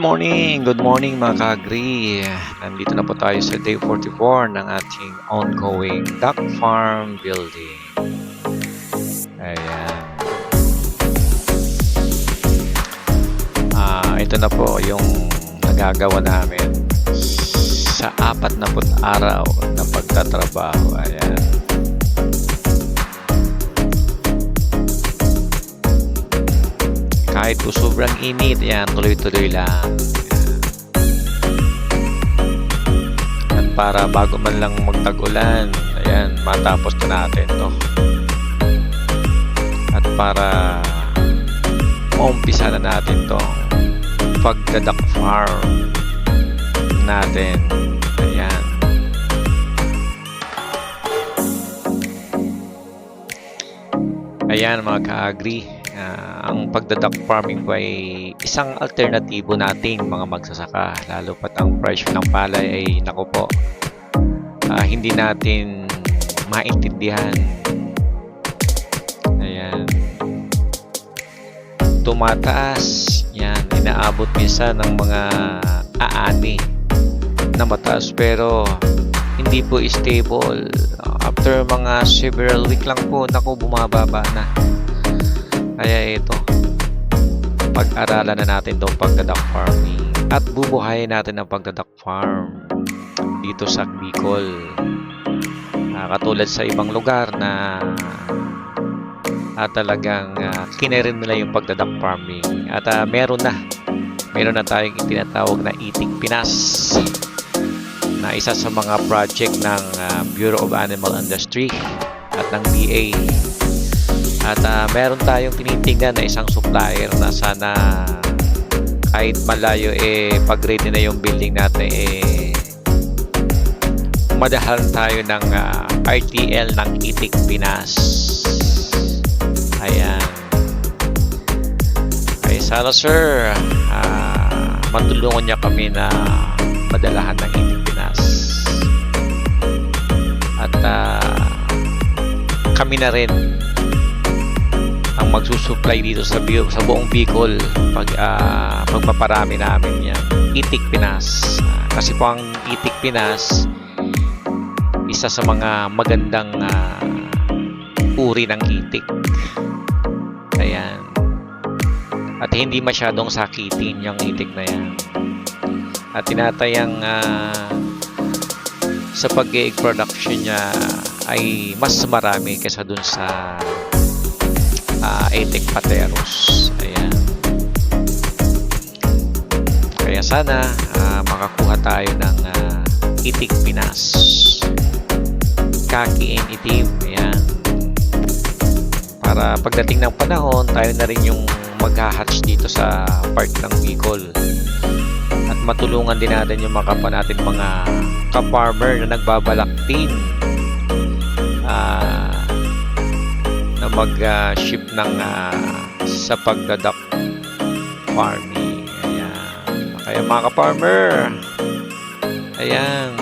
Good morning mga ka-agri. Nandito na po tayo sa day 44 ng ating ongoing duck farm building. Ayan. Ito na po yung nagagawa namin sa 40 araw na pagtatrabaho. Ayan. Kahit po sobrang init, yan, tuloy-tuloy lang. At para bago man lang magtag-ulan, ayan, matapos na natin to. At para maumpisa na natin to pagdadak farm natin. Ayan. Ayan mga ka-agri. Ang pagdaduck farming po ay isang alternatibo nating mga magsasaka, lalo pat ang presyo ng palay ay naku po, hindi natin maintindihan. Ayan, tumataas yan, inaabot minsan ng mga aani na mataas pero hindi po stable. After mga several week lang po, naku, bumababa na. Kaya ito, pag-aralan na natin itong pagdaduck farming at bubuhayin natin ang pagdaduck farm dito sa Bicol. Katulad sa ibang lugar na talagang kinerin nila yung pagdaduck farming. At meron na tayong tinatawag na Itik Pinas na isa sa mga project ng Bureau of Animal Industry at ng DA. At meron tayong tinitingnan na isang supplier na sana kahit malayo pag-ready na yung building natin madahalan tayo ng RTL ng Itik Pinas. Ayan. Ay sana sir, matulungan niya kami na madalahan ng Itik Pinas. At kami na rin ang magsusupply dito sa buong Bicol pagpaparami namin yan. Itik Pinas. Kasi po ang Itik Pinas isa sa mga magandang uri ng itik. Ayan. At hindi masyadong sakitin yung itik na yan. At tinatayang sa pag-egg production niya ay mas marami kaysa dun sa Itik Pateros. Ayan. Kaya sana makakuha tayo ng Itik Pinas. Kaki and itim. Ayan. Para pagdating ng panahon, tayo na rin yung mag-hatch dito sa part ng Bicol. At matulungan din natin yung mga kapwa natin mga ka-farmer na nagbabalak din na mag-ship ng sa pagdaduck farming. Ayan. Kaya mga ka-farmer, ayan,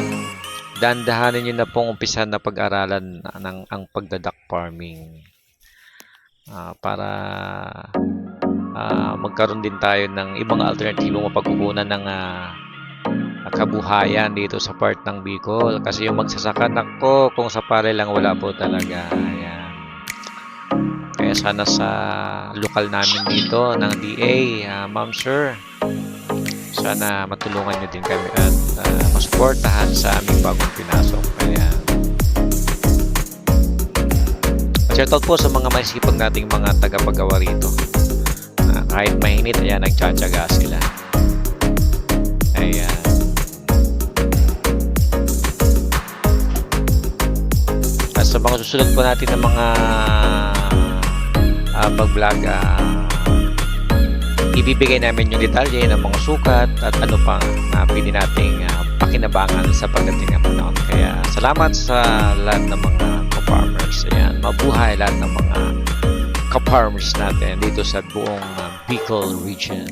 dandahanin nyo na pong umpisan na pag-aralan ang pagdaduck farming para magkaroon din tayo ng ibang alternatibong mapagkukunan ng kabuhayan dito sa part ng Bicol. Kasi yung magsasaka, nako, kung sa palay lang wala po talaga. Ayan. Kaya sana sa lokal namin dito ng DA, ma'am sir, sana matulungan nyo din kami at masuportahan sa aming bagong pinasok. Ayan. Shoutout po sa mga masipag nating mga tagapagawa rito. Kahit mainit, ayan, nagtsatsaga sila. Ayan. At sa mga susunod po natin ng mga pag-vlog, ibibigay namin yung detalye ng mga sukat at ano pang pwede nating pakinabangan sa pagdating ng panahon. Kaya salamat sa lahat ng mga ka-farmers. Ayan, mabuhay lahat ng mga ka-farmers natin dito sa buong Bicol region.